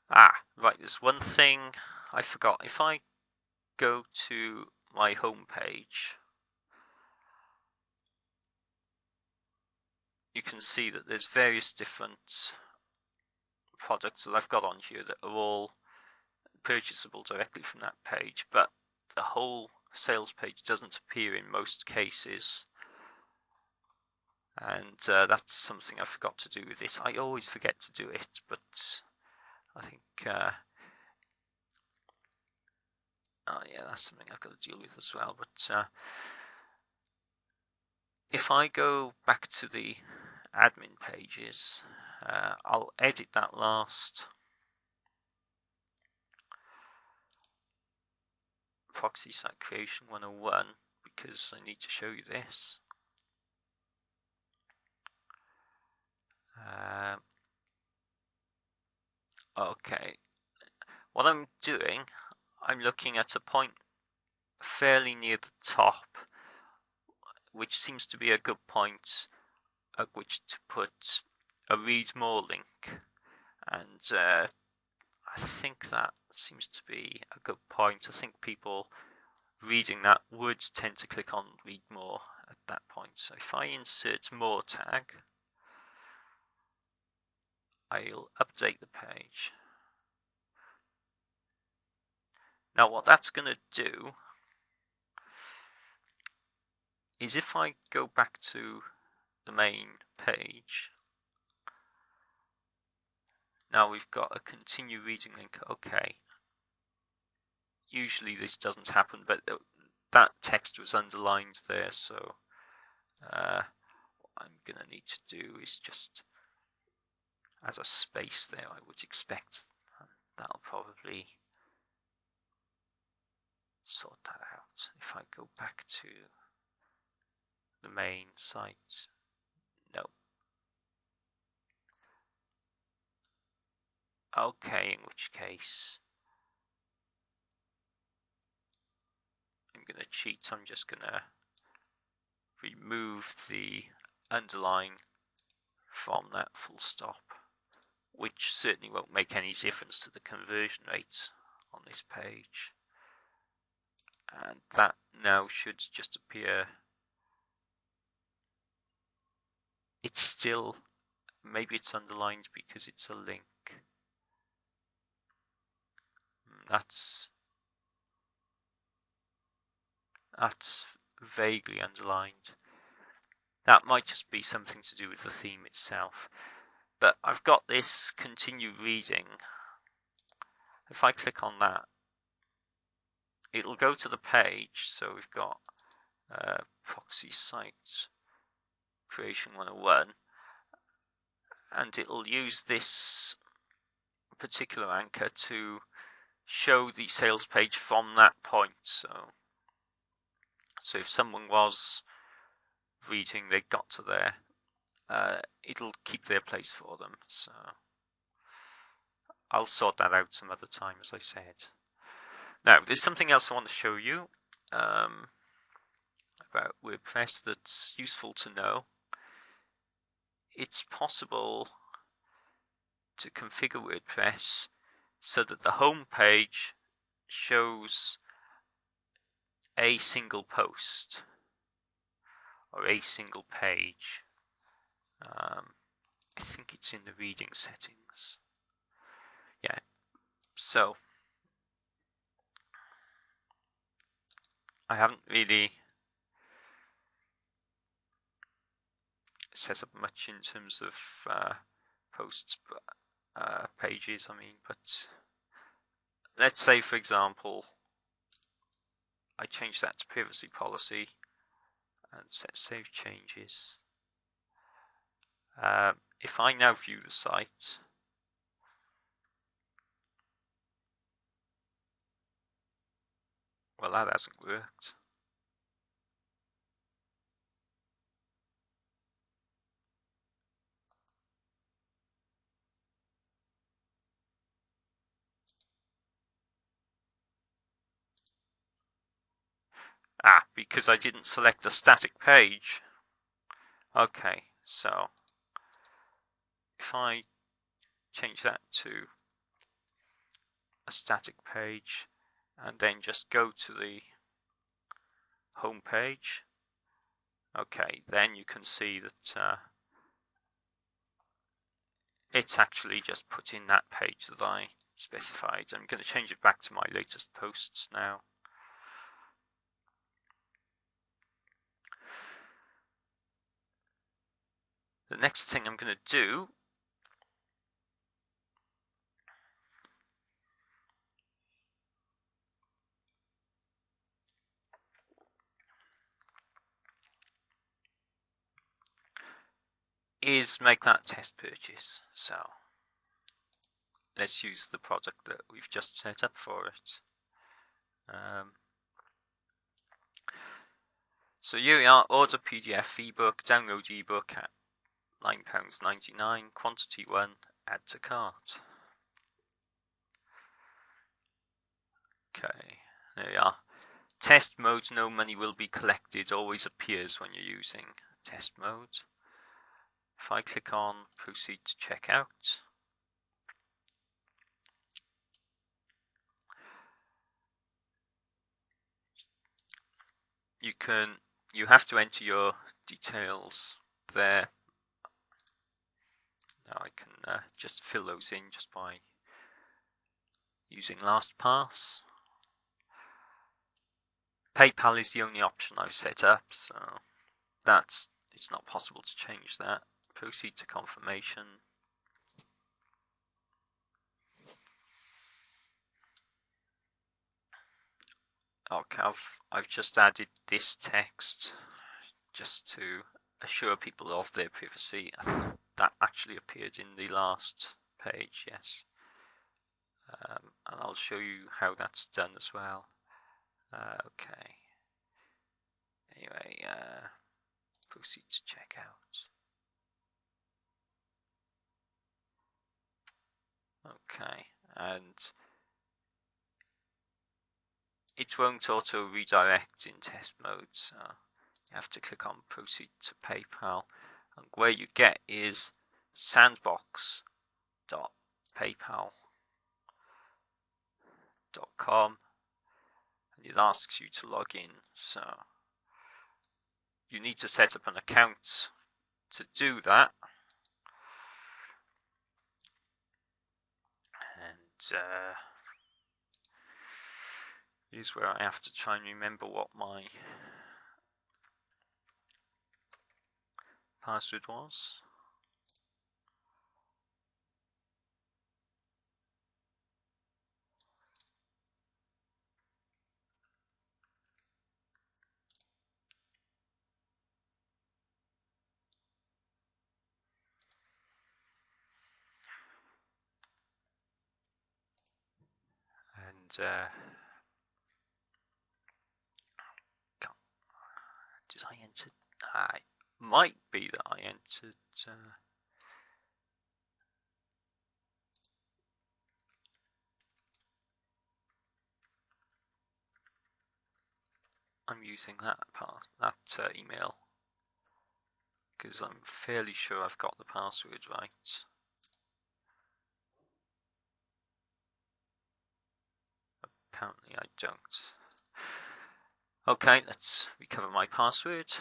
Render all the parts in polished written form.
Right, there's one thing I forgot. If I go to my home page, you can see that there's various different products that I've got on here that are all purchasable directly from that page, but the whole sales page doesn't appear in most cases, and that's something I forgot to do with this. I always forget to do it, but I think oh yeah, that's something I've got to deal with as well. But if I go back to the admin pages, I'll edit that last proxy site creation 101 because I need to show you this. Okay, what I'm doing, I'm looking at a point fairly near the top, which seems to be a good point at which to put a read more link, and I think that seems to be a good point. I think people reading that would tend to click on read more at that point. So if I insert more tag, I'll update the page. Now what that's going to do is if I go back to the main page, now we've got a continue reading link. Okay, usually this doesn't happen, but that text was underlined there, so what I'm going to need to do is just add a space there, I would expect. That'll probably sort that out. If I go back to the main site, no. Okay, in which case I'm going to cheat. I'm just going to remove the underline from that full stop, which certainly won't make any difference to the conversion rates on this page. And that now should just appear. It's still, maybe it's underlined because it's a link. That's vaguely underlined. That might just be something to do with the theme itself. But I've got this continue reading. If I click on that, it'll go to the page. So we've got proxy site creation 101, and it'll use this particular anchor to show the sales page from that point. So if someone was reading, they got to there, it'll keep their place for them. So I'll sort that out some other time, as I said. Now, there's something else I want to show you about WordPress that's useful to know. It's possible to configure WordPress so that the home page shows a single post or a single page. I think it's in the reading settings. Yeah, so I haven't really set up much in terms of posts, pages, but let's say, for example, I change that to privacy policy and set save changes. If I now view the site, well, that hasn't worked. Because I didn't select a static page. Okay, so if I change that to a static page, and then just go to the home page. Okay, then you can see that it's actually just put in that page that I specified. I'm going to change it back to my latest posts now. The next thing I'm going to do is make that test purchase. So let's use the product that we've just set up for it. So here we are, order PDF ebook, download ebook at £9.99, quantity 1, add to cart. Okay, there we are. Test mode, no money will be collected, always appears when you're using test mode. If I click on proceed to checkout, you have to enter your details there. Now I can just fill those in just by using LastPass. PayPal is the only option I've set up, so it's not possible to change that. Proceed to confirmation. Okay, I've just added this text just to assure people of their privacy. That actually appeared in the last page, yes. And I'll show you how that's done as well. Okay. Anyway, proceed to checkout. Okay, and it won't auto redirect in test mode, so you have to click on proceed to PayPal, and where you get is sandbox.paypal.com, and it asks you to log in. So you need to set up an account to do that, and here's where I have to try and remember what my password was. And did I enter? It might be that I entered. I'm using that email because I'm fairly sure I've got the password right. Apparently I don't. Okay, let's recover my password.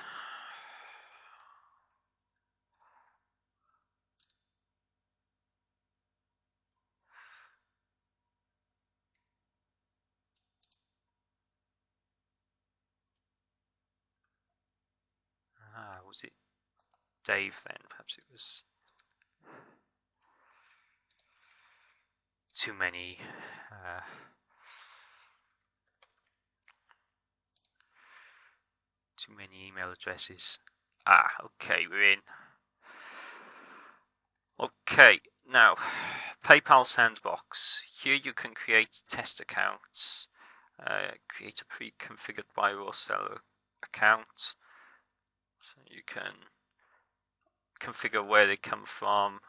Was it Dave then? Perhaps it was too many email addresses. Okay, we're in. Okay, now PayPal Sandbox. Here you can create test accounts, create a pre-configured buyer or seller account. So you can configure where they come from,